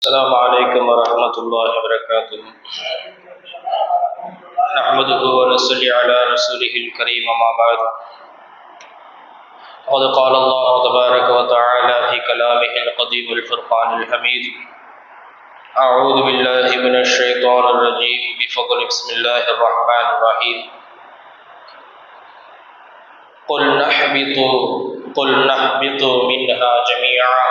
السلام عليكم ورحمة الله وبركاته. نحمده ونصلي على رسوله الكريم أما بعد. وقد قال الله تبارك وتعالى في كلامه القديم الفرقان الحميد: أعوذ بالله من الشيطان الرجيم بفضل بسم الله الرحمن الرحيم. قل نهبطوا منها جميعا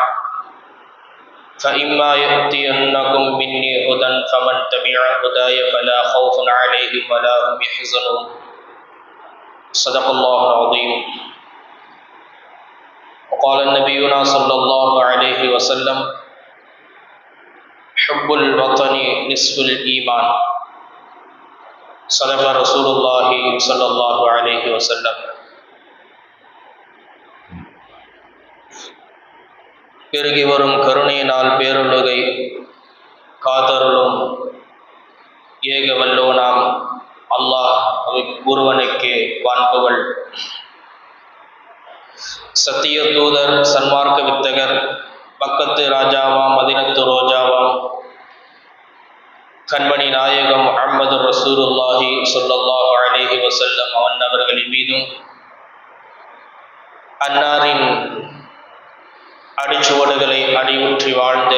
فإما يأتينكم مني هدى فمن تبع هداي فلا خوف عليهم ولا هم يحزنون. صدق الله العظيم. وقال نبينا صلى الله عليه وسلم: حب الوطن نصف الإيمان. صدق رسول الله صلى الله عليه وسلم. பெருகி வரும் கருணையினால் பேருலகை காத்தருளும் ஏக வல்லோனாம் அல்லாஹ் ஒருவனுக்கே வான்புகழ். சத்திய தூதர், சன்மார்க்க வித்தகர், பக்கத்து ராஜாவாம் மதினத்து ரோஜாவாம் கண்மணி நாயகம் முஹம்மது ரசூலுல்லாஹி ஸல்லல்லாஹு அலைஹி வஸல்லம் அவர்களின் மீதும், அன்னாரின் அடிச்சுவடுகளை அடியுற்றி வாழ்ந்த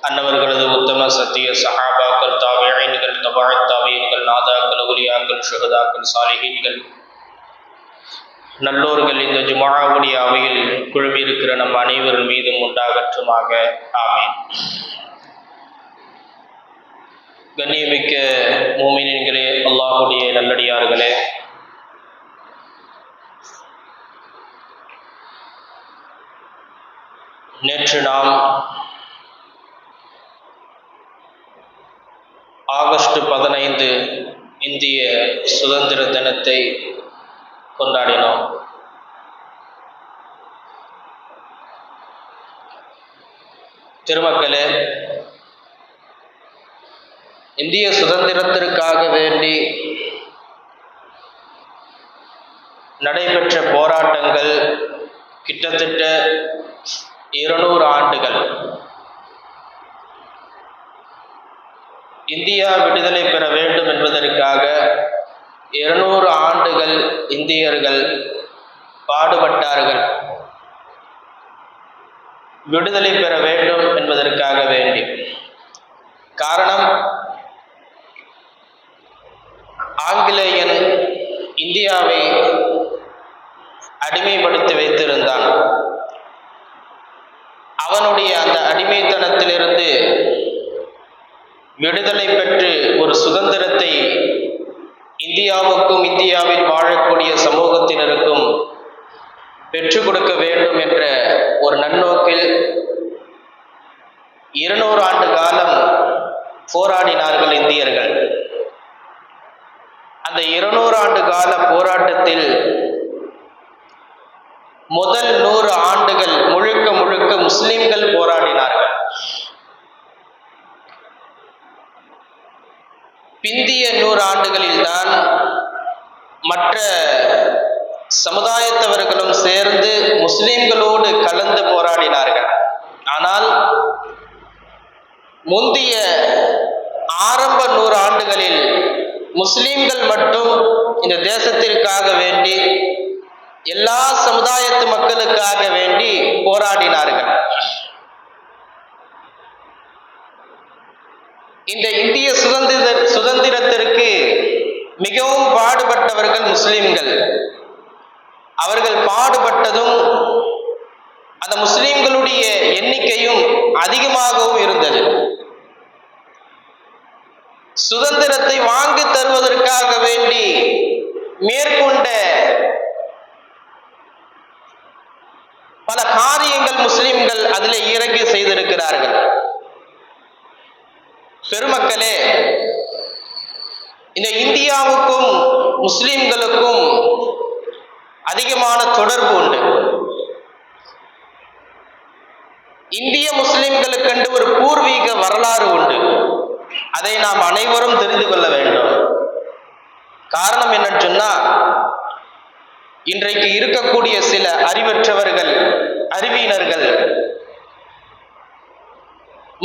அன்னவர்களது உத்தம சத்திய சஹாபாக்கள், தாபிஈன்கள், தபஅத் தாபிஈன்கள், நாதாக்கள், அவுலியாக்கள், ஷுஹதாக்கள், சாலிஹீன்கள், நல்லோர்கள் இந்த ஜும்ஆவுடைய அவையில் குழுமியிருக்கிற நம் அனைவர் மீதும் உண்டாகட்டுமாக. ஆமீன். கண்ணியமிக்க மூமினீன்களே, அல்லாஹ்வுடைய நல்லடியார்களே, நேற்று நாம் ஆகஸ்ட் 15 இந்திய சுதந்திர தினத்தை கொண்டாடினோம். திருமக்களே, இந்திய சுதந்திரத்திற்காக வேண்டி நடைபெற்ற போராட்டங்கள் கிட்டத்தட்ட 200 ஆண்டுகள். இந்தியா விடுதலை பெற வேண்டும் என்பதற்காக 200 ஆண்டுகள் இந்தியர்கள் பாடுபட்டார்கள். விடுதலை பெற வேண்டும் என்பதற்காக வேண்டி. காரணம், ஆங்கிலேயன் இந்தியாவை அடிமைப்படுத்தி வைத்திருந்தான். அவனுடைய அந்த அடிமைத்தனத்திலிருந்து விடுதலை பெற்று ஒரு சுதந்திரத்தை இந்தியாவுக்கும் இந்தியாவில் வாழக்கூடிய சமூகத்தினருக்கும் பெற்றுக் கொடுக்க வேண்டும் என்ற ஒரு நன்னோக்கில் 200 ஆண்டு காலம் போராடினார்கள் இந்தியர்கள். அந்த 200 ஆண்டு கால போராட்டத்தில் முதல் 100 ஆண்டுகள் முழுக்க முழுக்க முஸ்லிம்கள் போராடினார்கள். பிந்திய 100 ஆண்டுகளில் தான் மற்ற சமுதாயத்தவர்களும் சேர்ந்து முஸ்லிம்களோடு கலந்து போராடினார்கள். ஆனால் முந்திய ஆரம்ப 100 ஆண்டுகளில் முஸ்லிம்கள் மட்டும் இந்த தேசத்திற்காக வேண்டி, எல்லா சமுதாயத்து மக்களுக்காக வேண்டி போராடினார்கள். இந்த இந்திய சுதந்திரத்திற்கு மிகவும் பாடுபட்டவர்கள் முஸ்லிம்கள். அவர்கள் பாடுபட்டதும் அந்த முஸ்லிம்களுடைய எண்ணிக்கையும் அதிகமாகவும் இருந்தது. சுதந்திரத்தை வாங்கி தருவதற்காக வேண்டி மேற்கொண்ட பல காரியங்கள் முஸ்லிம்கள் அதிலே இறங்கி செய்திருக்கிறார்கள். பெருமக்களே, இந்த இந்தியாவுக்கும் முஸ்லிம்களுக்கும் அதிகமான தொடர்பு உண்டு. இந்திய முஸ்லிம்களுக்கென்று ஒரு பூர்வீக வரலாறு உண்டு. அதை நாம் அனைவரும் தெரிந்து கொள்ள வேண்டும். காரணம் என்னன்னு சொன்னா, இன்றைக்கு இருக்கக்கூடிய சில அறிவற்றவர்கள், அறிவியினர்கள்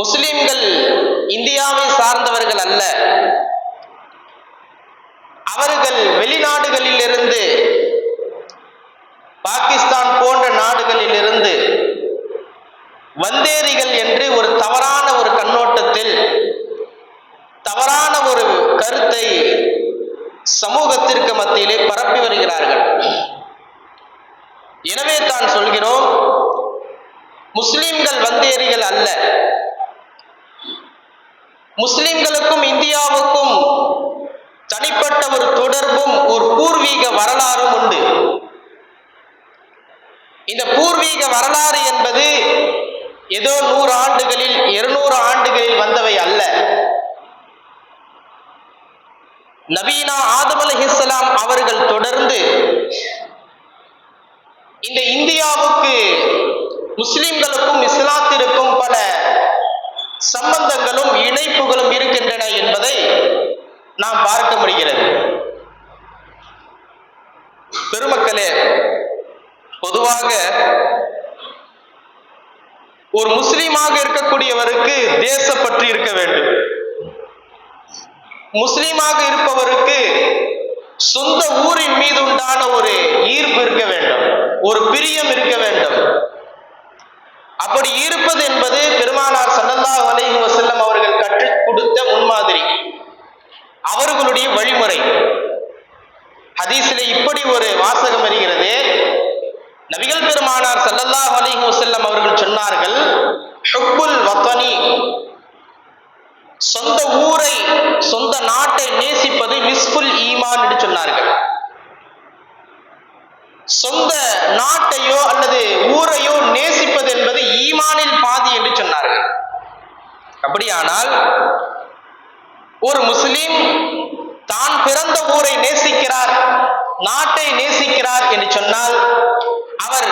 முஸ்லிம்கள் இந்தியாவை சார்ந்தவர்கள் அல்ல. அவர்கள் வெளிநாடுகளில் இருந்து, பாகிஸ்தான் போன்ற நாடுகளில் இருந்து வந்தேரிகள் என்று ஒரு தவறான ஒரு கண்ணோட்டத்தில் தவறான ஒரு கருத்தை சமூகத்திற்கு மத்தியிலே பரப்பி வருகிறார்கள். எனவே தான் சொல்கிறோம், முஸ்லிம்கள் வந்தேரிகள் அல்ல. முஸ்லிம்களுக்கும் இந்தியாவுக்கும் தனிப்பட்ட ஒரு தொடர்பும் ஒரு பூர்வீக வரலாறும் உண்டு. இந்த பூர்வீக வரலாறு என்பது ஏதோ 100 ஆண்டுகளில் 200 ஆண்டுகளில் வந்தவை அல்ல. நபீனா ஆதம் அலைஹிஸ்ஸலாம் அவர்கள் தொடர்ந்து இந்த இந்தியாவுக்கு முஸ்லிம்களுக்கும் இஸ்லாத்திற்கும் பல சம்பந்தங்களும் இணைப்புகளும் இருக்கின்றன என்பதை நாம் பார்க்க முடிகிறது. பெருமக்களே, பொதுவாக ஒரு முஸ்லிமாக இருக்கக்கூடியவருக்கு தேசப்பற்று இருக்க வேண்டும். முஸ்லிமாக இருப்பவருக்கு சொந்த ஊரின் மீது உண்டான ஒரு ஈர்ப்பு இருக்க வேண்டும், ஒரு பிரியம் இருக்க வேண்டும். அப்படி இருப்பது என்பது பெருமானார் ஸல்லல்லாஹு அலைஹி வஸல்லம் அவர்கள் கற்றுக் கொடுத்த முன்மாதிரி, அவர்களுடைய வழிமுறை. ஹதீஸிலே இப்படி ஒரு வாசகம் வருகிறது. நபிகள் பெருமானார் ஸல்லல்லாஹு அலைஹி வஸல்லம் அவர்கள் சொன்னார்கள், ஹுப்புல் வத்தனி, சொந்த ஊரை சொந்த நாட்டை நேசிப்பது நிஸ்ஃபுல் ஈமான் என்று சொன்னார்கள். சொந்த நாட்டையோ அல்லது ஊரையோ நேசிப்பது என்பது ஈமானில் பாதி என்று சொன்னார்கள். அப்படியானால் ஒரு முஸ்லிம் தான் பிறந்த ஊரை நேசிக்கிறார், நாட்டை நேசிக்கிறார் என்று சொன்னால் அவர்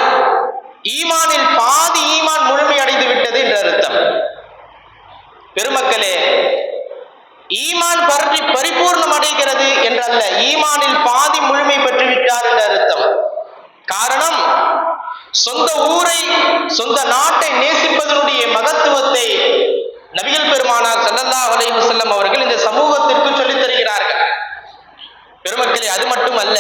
ஈமானில் பாதி ஈமான் முழுமையடைந்து விட்டது என்ற அர்த்தம். பெருமக்களே, ஈமான் பரிபூர்ணம் அடைகிறது என்றல்ல, ஈமானில் பாதி முழுமை பெற்றுவிட்டார் என்ற அர்த்தம். காரணம், சொந்த ஊரை சொந்த நாட்டை நேசிப்பதனுடைய மகத்துவத்தை நபிகள் பெருமானார் ஸல்லல்லாஹு அலைஹி வஸல்லம் அவர்கள் இந்த சமூகத்திற்கு சொல்லித் தருகிறார்கள். பெருமக்களே, அது மட்டுமல்ல,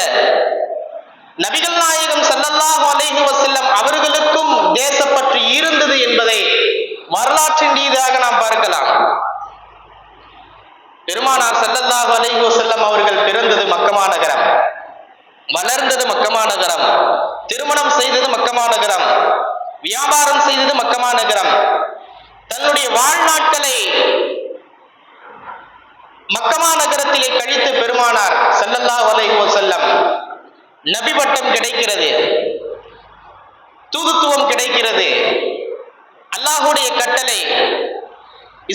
நபிகள் நாயகம் ஸல்லல்லாஹு அலைஹி வஸல்லம் அவர்களுக்கும் தேசப்பற்று இருந்தது என்பதை வரலாற்றின் ரீதியாக நாம் பார்க்கலாம். பெருமானார் ஸல்லல்லாஹு அலைஹி வஸல்லம் அவர்கள் பிறந்தது மக்கமா நகரம், வளர்ந்தது மக்கமா நகரம், திருமணம் செய்தது மக்கமா நகரம், வியாபாரம் செய்தது மக்கமா நகரம். தன்னுடைய வாழ்நாட்களை மக்கமா நகரத்திலே கழித்து பெருமானார் ஸல்லல்லாஹு அலைஹி வஸல்லம் நபி பட்டம் கிடைக்கிறது, தூதுத்துவம் கிடைக்கிறது. அல்லாஹ்வுடைய கட்டளை,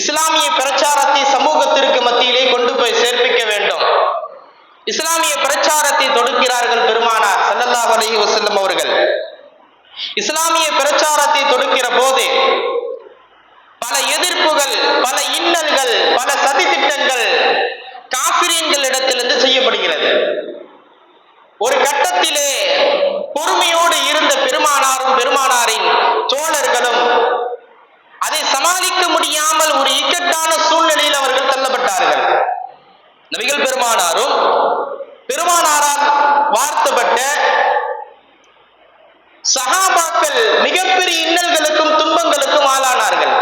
இஸ்லாமிய பிரச்சாரத்தை சமூகத்திற்கு மத்தியிலே கொண்டு போய் சேர்ப்பிக்க வேண்டும். இஸ்லாமிய பிரச்சாரத்தை தொடுக்கிறார்கள் பெருமானார் ஸல்லல்லாஹு அலைஹி வஸல்லம் அவர்கள். இஸ்லாமிய பிரச்சாரத்தை தொடுக்கிற போது பல எதிர்ப்புகள், பல இன்னல்கள், பல சதி திட்டங்கள் காஃபிரீன்கள் இடத்திலிருந்து செய்யப்படுகிறது. ஒரு கட்டத்திலே பொறுமையோடு இருந்த பெருமானாரும் பெருமானாரின் தோழர்களும் அதை சமாளிக்க முடியாமல் ஒரு இக்கட்டான சூழ்நிலையில் அவர்கள் தள்ளப்பட்டார்கள். நபிகள் பெருமானாரும் பெருமானாரால் வார்த்தப்பட்ட சஹாபாக்கள் மிகப்பெரிய இன்னல்களுக்கும் துன்பங்களுக்கும் ஆளானார்கள்.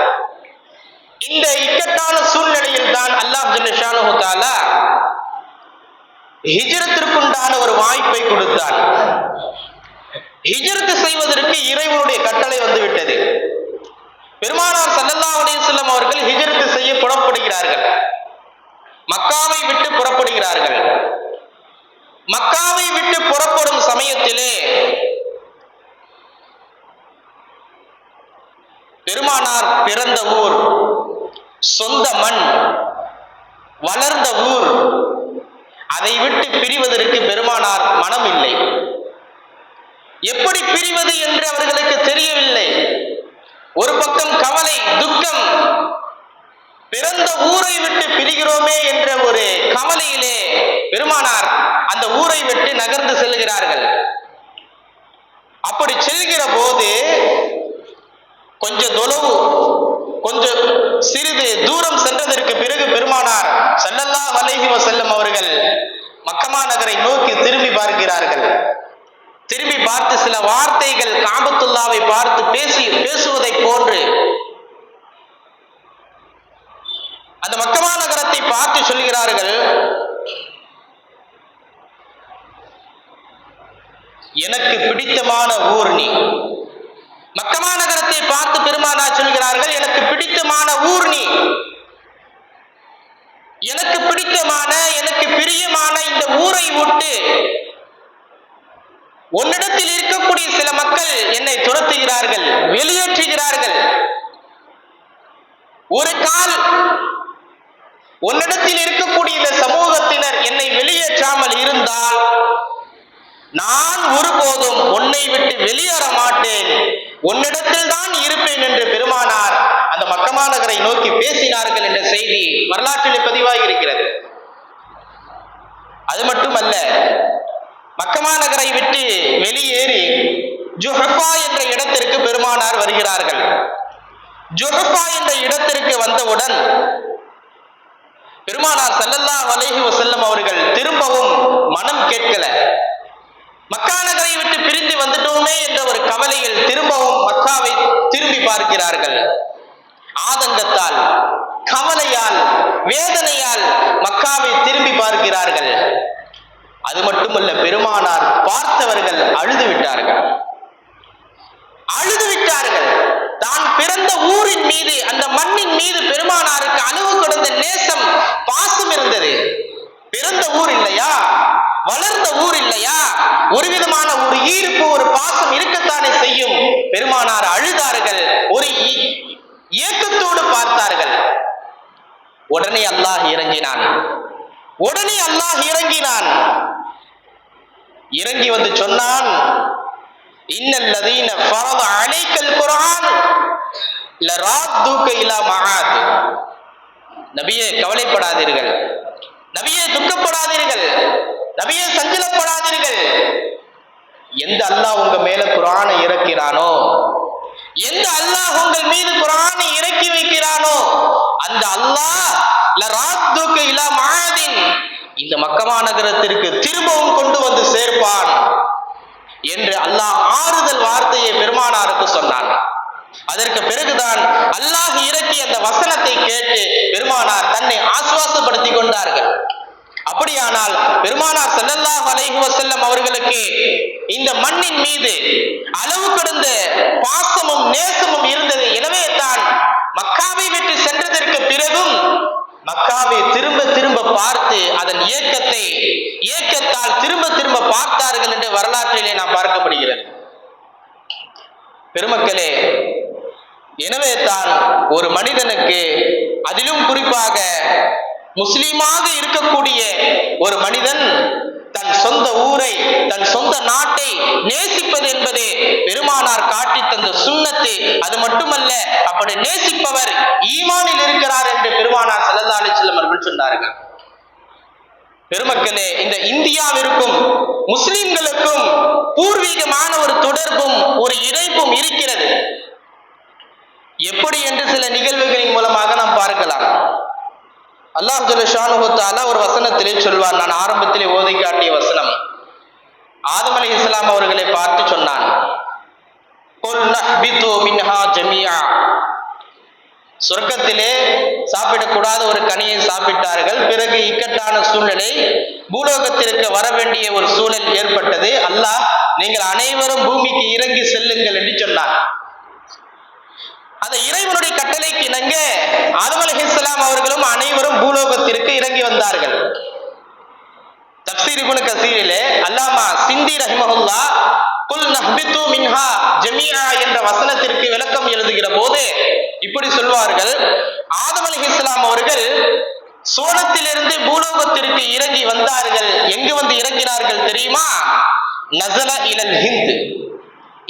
இந்த இக்கட்டான சூழ்நிலையில் தான் அல்லாஹ் ஜல்ல ஷானஹு தஆலா ஹிஜ்ரத்திற்குண்டான ஒரு வாய்ப்பை கொடுத்தார். ஹிஜ்ரத் செய்வதற்கு இறைவனுடைய கட்டளை வந்துவிட்டது. பெருமானார் ஸல்லல்லாஹு அலைஹி வஸல்லம் அவர்கள் ஹிஜ்ரத் செய்ய புறப்படுகிறார்கள். மக்காவை விட்டு புறப்படுகிறார்கள். மக்காவை விட்டு புறப்படும் சமயத்திலே பெருமானார் பிறந்த ஊர், சொந்த மண், வளர்ந்த ஊர், அதை விட்டு பிரிவதற்கு பெருமானார் மனம் இல்லை. எப்படி பிரிவது என்று அவர்களுக்கு தெரியவில்லை. ஒரு பக்கம் கவலை, துக்கம், பிறந்த ஊரை விட்டு பிரிகிறோமே என்ற ஒரு கவலையிலே பெருமானார் அந்த ஊரை விட்டு நகர்ந்து செல்கிறார்கள். அப்படி செல்கிற போது கொஞ்சம் தொலைவு, கொஞ்சம் பார்க்கிறார்கள். திரும்பி பார்த்து சில வார்த்தைகள் காபத்துல்லாவை பார்த்து பேசுவதை போன்று அந்த மக்கமா நகரத்தை பார்த்து சொல்கிறார்கள், எனக்கு பிடித்தமான ஊர் நீ. மக்கமா நகரத்தை பார்த்து பெருமானார் சொல்கிறார்கள், எனக்கு பிடித்தமான ஊர் நீ. எனக்கு பிடித்தமான, எனக்கு பிரியமான இந்த ஊரை விட்டு உன்னிடத்தில் இருக்கக்கூடிய சில மக்கள் என்னை துரத்துகிறார்கள், வெளியேற்றுகிறார்கள். ஒரு கால் உன்னிடத்தில் இருக்கக்கூடிய இந்த சமூகத்தினர் என்னை வெளியேற்றாமல் இருந்தால் நான் ஒருபோதும் உன்னை விட்டு வெளியேற மாட்டேன், உன்னிடத்தில் தான் இருப்பேன் என்று பெருமானார் அந்த மக்கமா நகரை நோக்கி பேசினார்கள் என்ற செய்தி வரலாற்றில் பதிவாகி இருக்கிறது. அது மட்டுமல்ல, மக்கமா நகரை விட்டு வெளியேறி ஜுஹஃபா என்ற இடத்திற்கு பெருமானார் வருகிறார்கள். ஜுஹஃபா என்ற இடத்திற்கு வந்தவுடன் பெருமானார் ஸல்லல்லாஹு அலைஹி வஸல்லம் அவர்கள் திரும்பவும் மனம் கேட்கல. மக்கா நகரை விட்டு பிரிந்து வந்துட்டோமே என்ற ஒரு கவலையில் திரும்பவும் மக்காவை திரும்பி பார்க்கிறார்கள். ஆதங்கத்தால், கவலையால், வேதனையால் மக்காவை திரும்பி பார்க்கிறார்கள். அது மட்டுமல்ல, பெருமானார் பார்த்தவர்கள் அழுது விட்டார்கள். தான் பிறந்த ஊரின் மீது, அந்த மண்ணின் மீது பெருமானாருக்கு அளவு கடந்த நேசம், பாசம் இருந்தது. பிறந்த ஊர் இல்லையா, வளர்ந்த ஊர் இல்லையா, ஒரு விதமான ஒரு ஈர்ப்பு, ஒரு பாசம் இருக்கத்தானே செய்யும். பெருமானார் அழுதார்கள், ஒரு ஏக்கத்தோடு பார்த்தார்கள். உடனே அல்லாஹ் இறங்கினான். இறங்கி வந்து சொன்னான், இன்னல்லதீன ஃபரத அலைக்கல் குர்ஆன் லராதுக இலா மஆத். நபியே கவலைப்படாதீர்கள், நபியே துக்கப்படாதீர்கள், நபியே சஞ்சலப்படாதீர்கள். எந்த அல்லாஹ் உங்க மேல குர்ஆனை இறக்கிறானோ, எந்த அல்லாஹ் உங்கள் மீது குர்ஆனை இறக்கி வைக்கிறானோ, அந்த அல்லாஹ் லராதுக இலா மஆதின், இந்த மக்கமா நகரத்திற்கு திரும்பவும் கொண்டு வந்து சேர்ப்பான் என்று அல்லாஹ் ஆறுதல் வார்த்தையை பெருமானாருக்கு சொன்னான். அதற்கு பிறகுதான் அல்லாஹ் இறக்கி அந்த வசனத்தை கேட்டு பெருமானார் தன்னை ஆசுவாசப்படுத்திக் கொண்டார்கள். அப்படியானால் பெருமானார் ஸல்லல்லாஹு அலைஹி வஸல்லம் அவர்களுக்கு இந்த மண்ணின் மீது அளவு கடந்த பாசமும் நேசமும் இருந்தது. எனவே தான் மக்காவை விட்டு சென்றதற்கு பிறகும் மக்காவை திரும்ப திரும்ப பார்த்து அதன் ஏக்கத்தால் திரும்ப திரும்ப பார்த்தார்கள் என்று வரலாற்றிலே நாம் பார்க்கப்படுகிறது. பெருமக்களே, எனவே தான் ஒரு மனிதனுக்கு, அதிலும் குறிப்பாக முஸ்லிமாக இருக்கக்கூடிய ஒரு மனிதன் தன் சொந்த ஊரை, தன் சொந்த நாட்டை நேசிப்பது என்பது பெருமானார் காட்டி தந்த சுன்னத்து. அது மட்டுமல்ல, அப்படி நேசிப்பவர் ஈமானில் இருக்கிறார் என்று பெருமானார் ஸல்லல்லாஹு அலைஹி வஸல்லம் அவர்கள் சொன்னார்கள். பெருமக்களே, இந்த இந்தியாவிற்கும் முஸ்லிம்களுக்கும் பூர்வீகமான ஒரு தொடர்பும் ஒரு இணைப்பும் இருக்கிறது. எப்படி என்று சில நிகழ்வுகளின் மூலமாக நாம் பார்க்கலாம். அல்லாஹ் ஜல்ல ஷானுஹு தஆலா ஒரு வசனத்திலே சொல்வார், நான் ஆரம்பத்திலே ஓதி காட்டிய வசனம். ஆதம் அலைஹிஸ்ஸலாம் அவர்களை பார்த்து சொன்னான், குல் நஹ்பிது மின்ஹா ஜமீஆ. சொர்க்கத்திலே சாப்பிடக்கூடாத ஒரு கனியை சாப்பிட்டார்கள். பிறகு இக்கட்டான சூழ்நிலை, பூலோகத்திற்கு வர வேண்டிய ஒரு சூழல் ஏற்பட்டது. அல்லாஹ், நீங்கள் அனைவரும் பூமிக்கு இறங்கி செல்லுங்கள் என்று சொன்னார். அந்த இறைவனுடைய கட்டளைக்கு இணங்க ஆதம் அலைஹிஸ்ஸலாம் அவர்களும் அனைவரும் பூலோகத்திற்கு இறங்கி வந்தார்கள். தஃப்சீர் இப்னு கஸீரிலே அல்லாமா சிந்தி ரஹிமஹுல்லாஹ் குல் நஹ்பிது மின்ஹா ஜமீஆ என்ற வசனத்திற்கு விளக்கம் எழுதுகிற போது இப்படி சொல்வார்கள், ஆதம் அலைஹிஸ்ஸலாம் அவர்கள் சோனத்திலிருந்து பூலோகத்திற்கு இறங்கி வந்தார்கள். எங்கு வந்து இறங்கினார்கள் தெரியுமா? நஸல இலல் ஹிந்த்,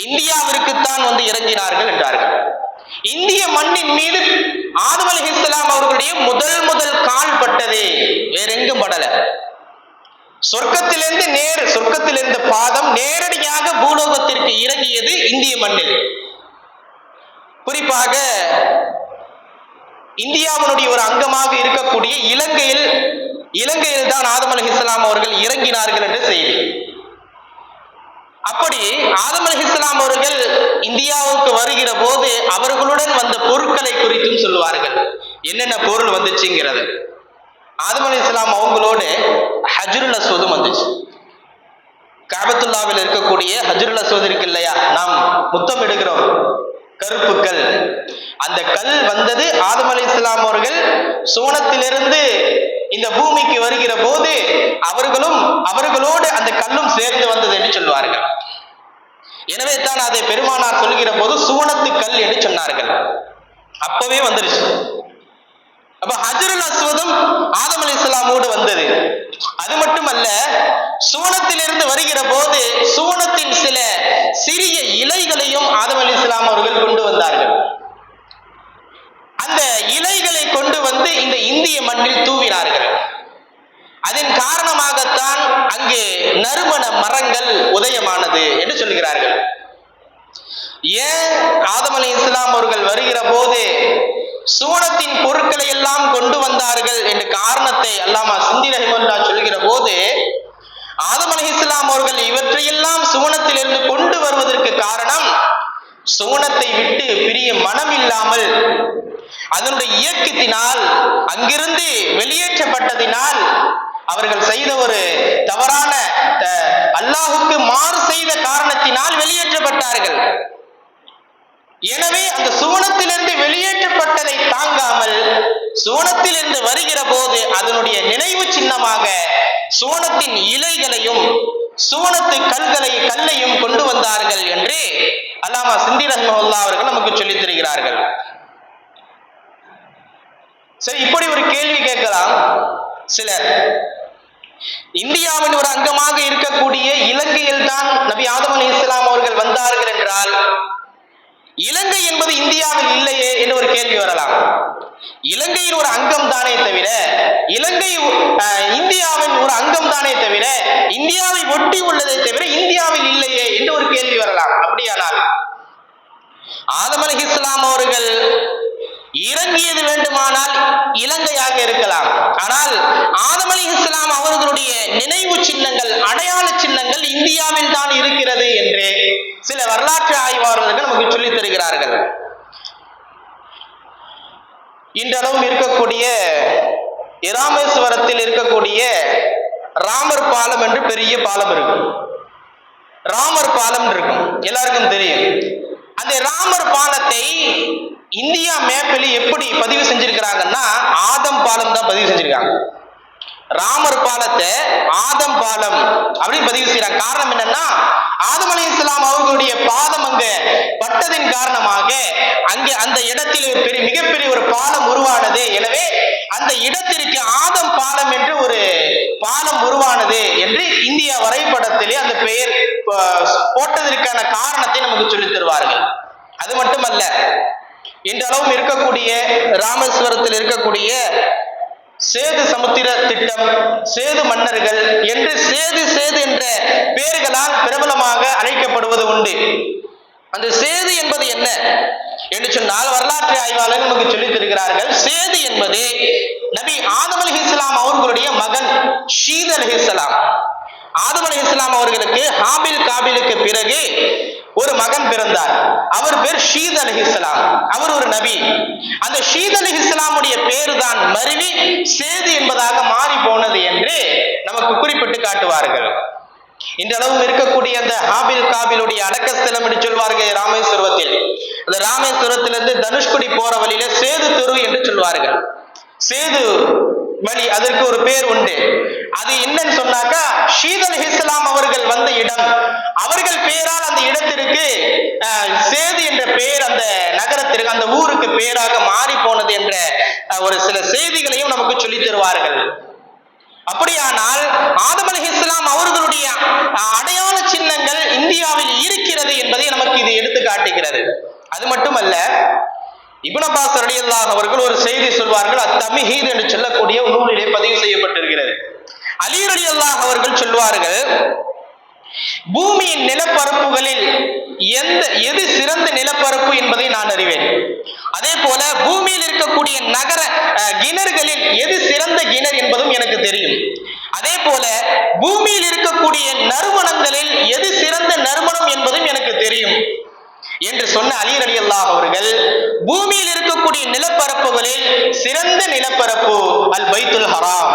இந்தியாவிற்குத்தான் வந்து இறங்கினார்கள் என்றார்கள். இந்திய மண்ணின் மீது ஆதம் அலைஹிஸ்ஸலாம் அவர்களுடைய முதல் கால் பட்டது, வேற எங்கும் படல. சொர்க்கத்திலிருந்து பாதம் நேரடியாக பூலோகத்திற்கு இறங்கியது இந்திய மண்ணில். குறிப்பாக இந்தியாவினுடைய ஒரு அங்கமாக இருக்கக்கூடிய இலங்கையில் தான் ஆதம் அலைஹிஸ்ஸலாம் அவர்கள் இறங்கினார்கள் என்ற செய்தி. அப்படி ஆதம் அலைஹிஸ்ஸலாம் அவர்கள் இந்தியாவுக்கு வருகிற போது அவர்களுடன் வந்த பொருட்களை குறித்தும் சொல்லுவார்கள், என்னென்ன பொருள் வந்துச்சுங்கிறது. ஆதம் அலைஹிஸ்ஸலாம் அவங்களோடு ஹஜ்ருல் அஸ்வதும் வந்துச்சு. கஅபத்துல்லாவில் இருக்கக்கூடிய ஹஜ்ருல் அஸ்வத் இருக்கு இல்லையா, நாம் முத்தம் இடுகிறோம், கருப்பு கல், அந்த கல் வந்தது ஆதம் அலைஹிஸ்ஸலாம் அவர்கள் சோனத்திலிருந்து இந்த பூமிக்கு வருகிற போது அவர்களோடு அந்த கல்லும் சேர்ந்து வந்தது என்று சொல்வார்கள். எனவே தான் அதை பெருமானார் சொல்கிற போது சுவனத்து கல் என்று சொன்னார்கள். அப்பவே வந்துருச்சு. அப்ப ஹஜ்ருல் அஸ்வதும் ஆதம் அலைஹிஸ்ஸலாமோடு வந்தது. அது மட்டுமல்ல, சுவனத்திலிருந்து வருகிற போது சுவனத்தின் சில சிறிய இலைகளையும் ஆதம் அலைஹிஸ்ஸலாம் அவர்கள் கொண்டு வந்தார்கள். அந்த இலைகளை கொண்டு வந்து இந்த இந்திய மண்ணில் தூவினார்கள். அதன் காரணமாகத்தான் அங்கே நறுமண மரங்கள் உதயமானது என்று சொல்கிறார்கள். ஏன் ஆதம் அலைஹிஸ்ஸலாம் அவர்கள் வருகிற போது சுவனத்தின் பொருட்களை எல்லாம் கொண்டு வந்தார்கள் என்ற காரணத்தை அல்லாமா சிந்தி ரஹிமஹுல்லாஹ் சொல்கிற போது, ஆதம் அலைஹிஸ்ஸலாம் அவர்கள் இவற்றையெல்லாம் சுவனத்திலிருந்து கொண்டு வருவதற்கு காரணம் சுவனத்தை விட்டு பிரிய மனம் இல்லாமல் அதனுடைய இயக்கத்தினால் அங்கிருந்து வெளியேற்றப்பட்டதினால் அவர்கள் செய்த ஒரு தவறான அல்லாஹுக்கு மாறு செய்த காரணத்தினால் வெளியேற்றப்பட்டார்கள். எனவே அந்த சுவனத்திலிருந்து வெளியேற்றப்பட்டதை தாங்காமல் சுவனத்திலிருந்து வருகிற போது அதனுடைய நினைவு சின்னமாக சுவனத்தின் இலைகளையும் சுவனத்து கல்லையும் கொண்டு வந்தார்கள் என்று அல்லாமா சிந்தி ரஹிமஹுல்லாஹ் அவர்கள் நமக்கு சொல்லித் தருகிறார்கள். சரி, இப்படி ஒரு கேள்வி கேட்கலாம் சிலர். இந்தியாவின் ஒரு அங்கமாக இருக்கக்கூடிய இலங்கையில் தான் நபி ஆதம் அலைஹிஸ்ஸலாம் அவர்கள் வந்தார்கள் என்றால் இலங்கை என்பது இந்தியாவில் இல்லையே என்று ஒரு கேள்வி வரலாம். இலங்கையின் ஒரு அங்கம் தானே தவிர, இலங்கை இந்தியாவின் ஒரு அங்கம் தானே தவிர, இந்தியாவை ஒட்டி உள்ளதை தவிர இந்தியாவில் இல்லையே என்று ஒரு கேள்வி வரலாம். அப்படியானால் ஆதம் அலைஹிஸ்ஸலாம் அவர்கள் இறங்கியது வேண்டுமானால் இலங்கையாக இருக்கலாம். ஆனால் ஆதம் அலைஹிஸ்ஸலாம் அவர்களுடைய நினைவு சின்னங்கள், அடையாள சின்னங்கள் இந்தியாவில் தான் இருக்கிறது என்று சில வரலாற்று ஆய்வாளர்கள் நமக்கு சொல்லித் தருகிறார்கள். இன்றளவும் இருக்கக்கூடிய இராமேஸ்வரத்தில் இருக்கக்கூடிய ராமர் பாலம் என்று பெரிய பாலம் இருக்கும். ராமர் பாலம் இருக்கும், எல்லாருக்கும் தெரியும். அந்த ராமர் பாலத்தை இந்தியா மேப்பில் எப்படி பதிவு செஞ்சிருக்கிறாங்கன்னா ஆதம் பாலம் தான் பதிவு செஞ்சிருக்காங்க. ராமர் பாலத்தை ஆதம் பாலம் அப்படின்னு பதிவு செய்யறாங்க. காரணம் என்னன்னா, ஆதம் அலைஹிஸ்ஸலாம் அவர்களுடைய பாதம் அங்க பட்டதின் காரணமாக அங்கே அந்த இடத்தில் மிகப்பெரிய ஒரு பாலம் உருவானது. எனவே அந்த இடத்திற்கு ஆதம் பாலம் என்று ஒரு பாலம் உருவானது என்று இந்திய வரைபடத்திலே அந்த பெயர் போட்டதற்கான காரணத்தை நமக்கு சொல்லித் தருவார்கள். அது மட்டுமல்ல, இன்றளவும் இருக்கக்கூடிய ராமேஸ்வரத்தில் இருக்கக்கூடிய சேது சமுத்திர திட்டம், சேது மன்னர்கள் என்று சேது என்ற பெயர்களால் பிரபலமாக அழைக்கப்படுவது உண்டு. அந்த சேது என்பது என்ன என்று சொன்னால் வரலாற்று ஆய்வாளர்கள் நமக்கு சொல்லித் தருகிறார்கள். சேது என்பது நபி ஆதம் அலைஹிஸ்ஸலாம் அவர்களுடைய மகன் ஷீத் அலைஹிஸ்ஸலாம். ஆதம் அலைஹிஸ்ஸலாம் அவர்களுக்கு ஹாபில் காபிலுக்கு பிறகு ஒரு மகன் பிறந்தார். அவர் பேர் ஷீத் அலைஹிஸ்ஸலாம். அவர் ஒரு நபி. அந்த ஷீத் அலைஹிஸ்ஸலாமுடைய பேரு தான் மருவி சேது என்பதாக மாறி போனது என்று நமக்கு குறிப்பிட்டு காட்டுவார்கள். இன்றளவும் இருக்கக்கூடிய அந்த ஹாபில் காபிலுடைய அடக்கஸ்தலம் என்று சொல்வார்கள் ராமேஸ்வரத்தில். அந்த ராமேஸ்வரத்திலிருந்து தனுஷ்குடி போற வழியில சேது தெரு என்று சொல்வார்கள். சேது வழி, அதற்கு ஒரு பேர் உண்டு. அது என்னன்னு சொன்னாக்கா ஷீத் அலைஹிஸ்ஸலாம் அவர்கள் வந்த இடம், அவர்கள் பெயரால் அந்த இடத்திற்கு சேது என்ற பெயர் அந்த நகரத்திற்கு, அந்த ஊருக்கு பெயராக மாறி போனது என்ற ஒரு சில செய்திகளையும் நமக்கு சொல்லித் தருவார்கள். அப்படியானால் ஆதம் அலைஹிஸ்ஸலாம் அவர்களுடைய அடையாள சின்னங்கள் இந்தியாவில் இருக்கிறது என்பதை நமக்கு இது எடுத்து காட்டுகிறது. அது மட்டுமல்ல, இப்னு அப்பாஸ் ரலியல்லாஹு அவர்கள் ஒரு செய்தி சொல்வார்கள். அத்-தம்ஹீத் என்று சொல்லக்கூடிய நூலிலே பதிவு செய்யப்பட்டிருக்கிறது. அலி ரலியல்லாஹு அவர்கள் சொல்வார்கள், பூமியின் நிலப்பரப்புகளில் எது சிறந்த நிலப்பரப்பு என்பதை நான் அறிவேன். அதே போல பூமியில் இருக்கக்கூடிய நகர கிணறுகளில் எது சிறந்த கிணறு என்பதும் எனக்கு தெரியும். அதே போல பூமியில் இருக்கக்கூடிய நறுமணங்களில் எது சிறந்த நறுமணம் என்பதும் எனக்கு தெரியும் என்று சொன்ன அலி ரலியல்லாஹு அவர்கள் பூமியில் இருக்கக்கூடிய நிலப்பரப்புகளில் சிறந்த நிலப்பரப்பு அல் பைத்துல் ஹராம்,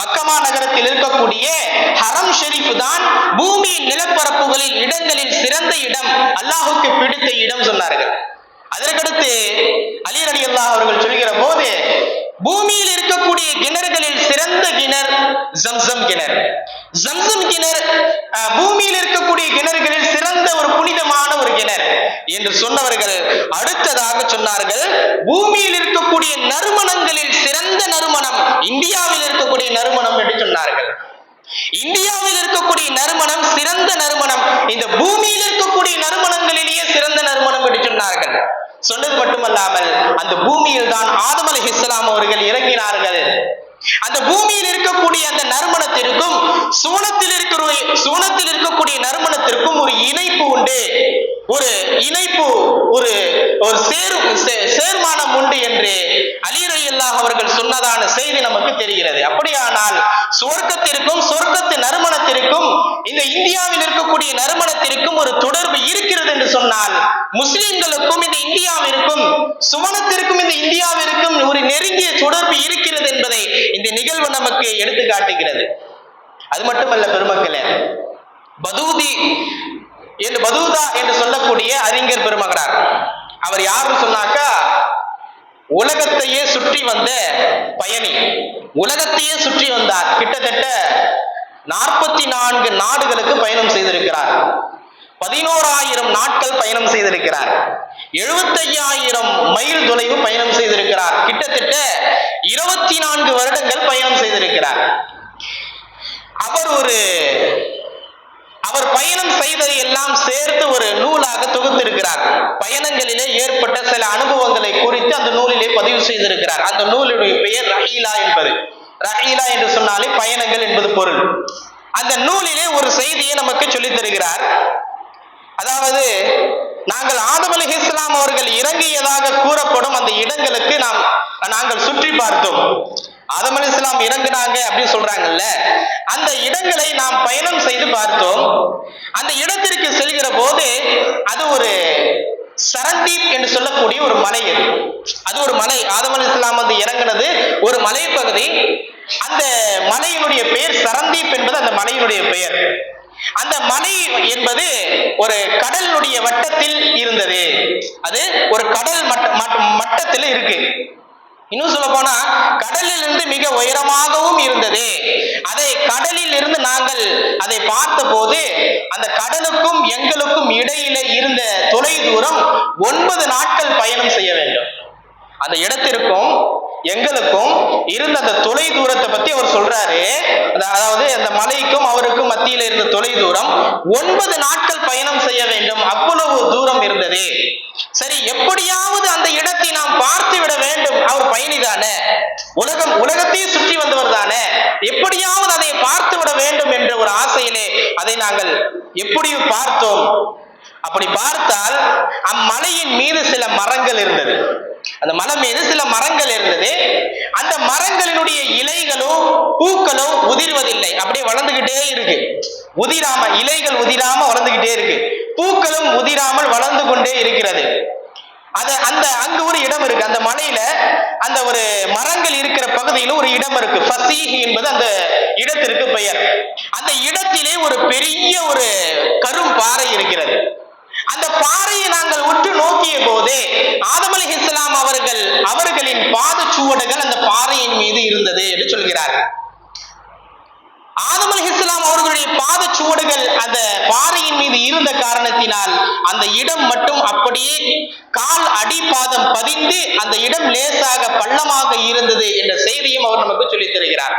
மக்கமா நகரத்தில் இருக்கக்கூடிய ஹரம் ஷெரீப் தான் பூமியின் நிலப்பரப்புகளில் இடங்களில் சிறந்த இடம், அல்லாஹுக்கு பிடித்த இடம் சொன்னார்கள். அதற்கடுத்து அலி ரலியல்லாஹு அவர்கள் சொல்கிற போது பூமியில் இருக்கக்கூடிய கிணறுகளில் சிறந்த கிணறு ஜம்சம் கிணறு. ஜம்சம் கிணறு பூமியில் இருக்கக்கூடிய கிணறுகளில் சிறந்த ஒரு புனிதமான ஒரு கிணறு என்று சொன்னவர்கள் அடுத்ததாக சொன்னார்கள், பூமியில் இருக்கக்கூடிய நறுமணங்களில் சிறந்த நறுமணம் இந்தியாவில் இருக்கக்கூடிய நறுமணம் என்று சொன்னார்கள். இந்தியாவில் இருக்கக்கூடிய நறுமணம் சிறந்த நறுமணம், இந்த பூமியில் இருக்கக்கூடிய நறுமணங்களிலேயே சிறந்த நறுமணம் என்று சொன்னார்கள். சொன்னது மட்டுமல்லாமல் அந்த பூமியில் தான் ஆதம் அலைஹிஸ்ஸலாம் அவர்கள் இறங்கினார்கள். அந்த பூமியில் இருக்கக்கூடிய அந்த நறுமணத்திற்கும் சூனத்தில் இருக்கக்கூடிய நறுமணத்திற்கும் ஒரு இணைப்பு உண்டு, ஒரு இணைப்பு, ஒரு சேர்மானம் உண்டு என்று அலி ரலியல்லாஹு அவர்கள் சொன்னதான செய்தி நமக்கு தெரிகிறது. அப்படியானால் சுவர்க்கத்திற்கும் சொர்க்கத்து நறுமணத்திற்கும் இந்த இந்தியாவில் இருக்கக்கூடிய நறுமணத்திற்கும் ஒரு தொடர்பு இருக்கிறது என்று சொன்னால், முஸ்லிம்களுக்கும் இந்த இந்தியாவிற்கும் சுவனத்திற்கும் இந்த இந்தியாவிற்கும் ஒரு நெருங்கிய தொடர்பு இருக்கிறது என்பதை இந்த நிகழ்வு நமக்கு எடுத்து காட்டுகிறது. அது மட்டுமல்ல பெருமக்களே, பதூதா என்று சொல்லக்கூடிய அறிஞர் பெருமகனார், அவர் யாருன்னு சொன்னாக்கா உலகத்தையே சுற்றி வந்த பயணி, உலகத்தையே சுற்றி வந்தார். கிட்டத்தட்ட 44 நாடுகளுக்கு பயணம் செய்திருக்கிறார், 11,000 நாட்கள் பயணம் செய்திருக்கிறார், 75,000 மைல் தொலைவு பயணம் செய்திருக்கிறார், கிட்டத்தட்ட 24 வருடங்கள் பயணம் செய்திருக்கிறார். அவர் பயணம் செய்ததை எல்லாம் சேர்த்து ஒரு நூலாக தொகுத்திருக்கிறார். பயணங்களிலே ஏற்பட்ட சில அனுபவங்களை குறித்து அந்த நூலிலே பதிவு செய்திருக்கிறார். அந்த நூலுடைய பெயர் ரஹீலா என்பது. ரஹீலா என்று சொன்னாலே பயணங்கள் என்பது பொருள். அந்த நூலிலே ஒரு செய்தியை நமக்கு சொல்லித் தருகிறார். அதாவது, நாங்கள் ஆதம் அலைஹிஸ்ஸலாம் அவர்கள் இறங்கியதாக கூறப்படும் அந்த இடங்களுக்கு நாங்கள் சுற்றி பார்த்தோம். ஆதம் அலைஹிஸ்ஸலாம் இறங்கினாங்க அப்படின்னு சொல்றாங்கல்ல, அந்த இடங்களை நாம் பயணம் செய்து பார்த்தோம். அந்த இடத்திற்கு செல்கிற போது அது ஒரு சரந்தீப் என்று சொல்லக்கூடிய ஒரு மலை. அது ஒரு மலை. ஆதம் அலைஹிஸ்ஸலாம் வந்து இறங்கினது ஒரு மலை பகுதி. அந்த மலையினுடைய பெயர் சரந்தீப் என்பது அந்த மலையினுடைய பெயர். அந்த மலை என்பது ஒரு கடலுடைய வட்டத்தில் இருந்தது. அது ஒரு கடல் மட்டத்தில் இருக்கு. இன்னும் சொல்ல போனா கடலில் இருந்து மிக உயரமாகவும் இருந்தது. அதை கடலில் இருந்து நாங்கள் அதை பார்த்த போது அந்த கடலுக்கும் எங்களுக்கும் இடையில இருந்த தொலை தூரம் 9 நாட்கள் பயணம் செய்ய வேண்டும். அந்த இடத்திற்கும் எங்களுக்கும் இருந்த அந்த தொலை தூரத்தை பத்தி அவர் சொல்றாரு. அதாவது அந்த மலைக்கும் அவருக்கும் மத்தியில இருந்த தொலை தூரம் 9 நாட்கள் பயணம் செய்ய வேண்டும், அவ்வளவு தூரம் இருந்தது. சரி, எப்படியாவது அந்த இடத்தை நாம் பார்த்து விட வேண்டும். அவர் பயணிதானே, உலகத்தையும் சுற்றி வந்தவர் தானே, எப்படியாவது அதை பார்த்து விட வேண்டும் என்ற ஒரு ஆசையிலே அதை நாங்கள் எப்படியும் பார்த்தோம். அப்படி பார்த்தால் அம்மலையின் மீது சில மரங்கள் இருந்தது. அந்த மலை மீது சில மரங்கள் இருந்தது. அந்த மரங்களினுடைய இலைகளும் பூக்களும் உதிர்வதில்லை, அப்படியே வளர்ந்துகிட்டே இருக்கு. இலைகள் உதிராம வளர்ந்துகிட்டே இருக்கு, பூக்களும் உதிராமல் வளர்ந்து கொண்டே இருக்கிறது. அங்க ஒரு இடம் இருக்கு. அந்த மலையில அந்த ஒரு மரங்கள் இருக்கிற பகுதியில ஒரு இடம் இருக்கு. ஃபசீஹ் என்பது அந்த இடத்திற்கு பெயர். அந்த இடத்திலே ஒரு பெரிய ஒரு கரும் பாறை இருக்கிறது. அந்த பாறையை நாங்கள் உற்று நோக்கிய போது ஆதம் அலைஹிஸ்ஸலாம் அவர்களின் பாதச்சுவடுகள் அந்த பாறையின் மீது இருந்தது என்று சொல்கிறார். ஆதம் அலைஹிஸ்ஸலாம் அவர்களுடைய பாதச்சுவடுகள் அந்த பாறையின் மீது இருந்த காரணத்தினால் அந்த இடம் மட்டும் அப்படியே கால் அடிப்பாதம் பதிந்து அந்த இடம் லேசாக பள்ளமாக இருந்தது என்ற செய்தியும் அவர் நமக்கு சொல்லித் தருகிறார்.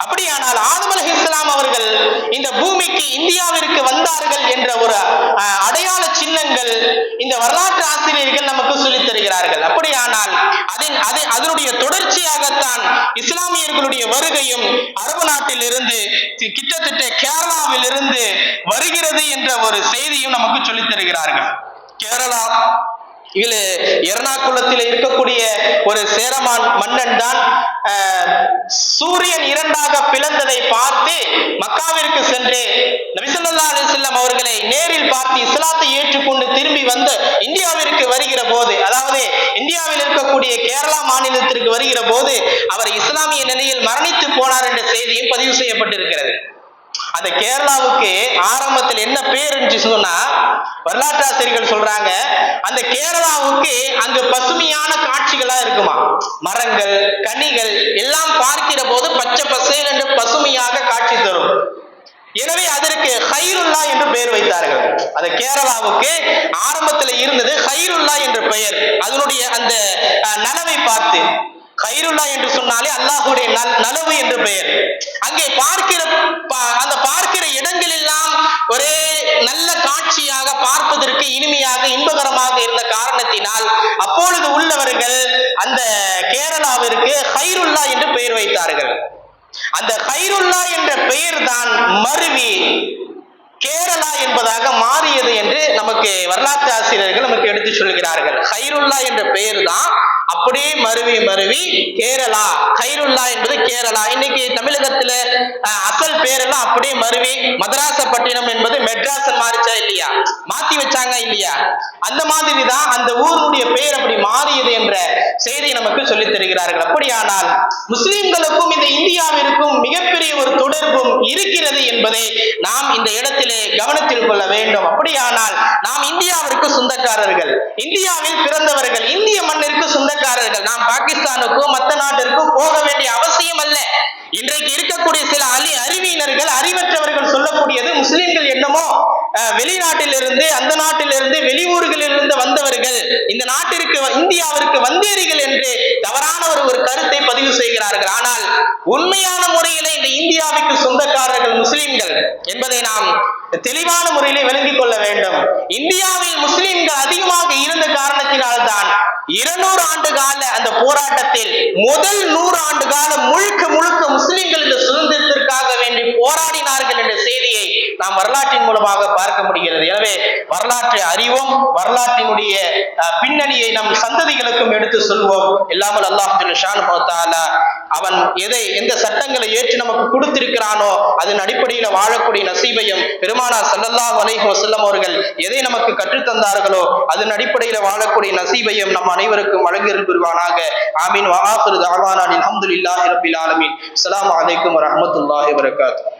அப்படியானால் ஆதம் அலைஹிஸ்ஸலாம் அவர்கள் இந்த பூமிக்கு இந்தியாவிற்கு வந்தார்கள் என்ற ஒரு அடையாள சின்னங்கள் இந்த வரலாற்று ஆசிரியர்கள் நமக்கு சொல்லித் தருகிறார்கள். அப்படியானால் அதனுடைய தொடர்ச்சியாகத்தான் இஸ்லாமியர்களுடைய வருகையும் அரபு நாட்டில் இருந்து கிட்டத்தட்ட கேரளாவில் இருந்து வருகிறது என்ற ஒரு செய்தியும் நமக்கு சொல்லித் தருகிறார்கள். கேரளா இதுல எர்ணாகுளத்தில் இருக்கக்கூடிய ஒரு சேரமான் மன்னன் தான் சூரியன் இரண்டாக பிளந்ததை பார்த்து மக்காவிற்கு சென்று நபி ஸல்லல்லாஹு அலைஹி வஸல்லம் அவர்களை நேரில் பார்த்து இஸ்லாத்தை ஏற்றுக்கொண்டு திரும்பி வந்து இந்தியாவிற்கு வருகிற போது, அதாவது இந்தியாவில் இருக்கக்கூடிய கேரளா மாநிலத்திற்கு வருகிற போது அவர் இஸ்லாமிய நிலையில் மரணித்து போனார் என்ற செய்தியும் பதிவு செய்யப்பட்டிருக்கிறது. அந்த கேரளாவுக்கு ஆரம்பத்தில் என்ன பேர் இருந்துச்சு சொன்னா, வரலாற்றாசிரியர்கள் சொல்றாங்க, அந்த கேரளாவுக்கு அங்கு பசுமையான காட்சிகளா இருக்குமா, மரங்கள் கனிகள் எல்லாம் பார்க்கிற போது பச்சை பசேல் என்று பசுமையாக காட்சி தரும். எனவே அதற்கு ஹைருல்லா என்று பெயர் வைத்தார்கள். அந்த கேரளாவுக்கு ஆரம்பத்தில் இருந்தது ஹைருல்லா என்ற பெயர். அதனுடைய அந்த நலவை பார்த்து, ஹைருல்லா என்று சொன்னாலே அல்லாஹ்வுடைய நலவு என்று பெயர். அங்கே பார்க்கிற இடங்கள் எல்லாம் ஒரே நல்ல காட்சியாக, பார்ப்பதற்கு இனிமையாக இன்பகரமாக இருந்த காரணத்தினால் அப்பொழுது உள்ளவர்கள் அந்த கேரளாவிற்கு ஹைருல்லா என்று பெயர் வைத்தார்கள். அந்த ஹைருல்லா என்ற பெயர் தான் மருவி கேரளா என்பதாக மாறியது என்று நமக்கு வரலாற்று ஆசிரியர்கள் நமக்கு எடுத்து சொல்கிறார்கள். ஹைருல்லா என்ற பெயர் தான் அப்படியே மருவி கேரளா, ஹைருல்லா என்பது கேரளா. இன்னைக்கு தமிழகத்துல அசல் பேரெல்லாம் அப்படியே மருவி மதராசப்பட்டினம் என்பது மெட்ராஸ் மாறிச்சா இல்லையா, மாத்தி வச்சாங்க இல்லையா, அந்த மாதிரி தான் அந்த ஊருடைய பெயர் அப்படி மாறியது என்ற செய்தி நமக்கு சொல்லித் தருகிறார்கள். அப்படியானால் முஸ்லிம்களுக்கும் இந்த இந்தியாவிற்கும் மிகப்பெரிய ஒரு தொடர்பும் இருக்கிறது என்பதை நாம் இந்த இடத்திலே கவனத்தில் கொள்ள வேண்டும். அப்படியானால் நாம் இந்தியாவிற்கு சொந்தக்காரர்கள், இந்தியாவில் பிறந்தவர்கள், இந்திய மண்ணிற்கு சொந்தக்காரர்கள். நாம் பாகிஸ்தானுக்கும் மற்ற நாட்டிற்கும் போக வேண்டிய அவசியம் அல்ல. இன்றைக்கு இருக்கக்கூடிய சில அறிவியினர்கள், அறிவற்றவர்கள் சொல்லக்கூடியது முஸ்லிம்கள் என்னமோ வெளிநாட்டிலிருந்து, அந்த நாட்டிலிருந்து, வெளியூர்களிலிருந்து வந்தவர்கள், இந்த நாட்டிற்கு இந்தியாவிற்கு வந்தேறிகள் என்று தவறான ஒரு கருத்தை பதிவு செய்கிறார்கள். ஆனால் உண்மையான முறையில இந்த இந்தியாவுக்கு சொந்தக்காரர்கள் முஸ்லிம்கள் என்பதை நாம் தெளிவான முறையிலே விளங்கிக் கொள்ள வேண்டும். இந்தியாவில் முஸ்லிம்கள் அதிகமாக இருந்த காரணத்தினால்தான் 200 ஆண்டு கால அந்த போராட்டத்தில் முதல் 100 ஆண்டு காலம் முழுக்க முஸ்லிம்கள் இந்த சுதந்திரத்திற்காக வேண்டி போராடினார்கள் என்ற செய்தியை நாம் வரலாற்றின் மூலமாக பார்க்க முடிகிறது. எனவே வரலாற்றை அறிவோம், வரலாற்றினுடைய பின்னணியை நம் சந்ததிகளுக்கும் எடுத்து சொல்வோம். இல்லாமல் அல்லாஹ் ஜல்ல ஷானுஹு வ தஆலா அவன் எந்த சட்டங்களை ஏற்று நமக்கு கொடுத்திருக்கிறானோ அதன் அடிப்படையில் வாழக்கூடிய நசீபையும், பெருமானார் ஸல்லல்லாஹு அலைஹி வஸல்லம் அவர்கள் எதை நமக்கு கற்றுத்தந்தார்களோ அதன் அடிப்படையில் வாழக்கூடிய நசீபையும் நம் அனைவருக்கும் வழங்கியருள் புரிவானாக. ஆமீன். வ ஆகிரு தஅவானா அல்ஹம்துலில்லாஹி ரப்பில் ஆலமீன். அஸ்ஸலாமு அலைக்கும் வ ரஹ்மத்துல்லாஹி வ பரகாத்துஹு.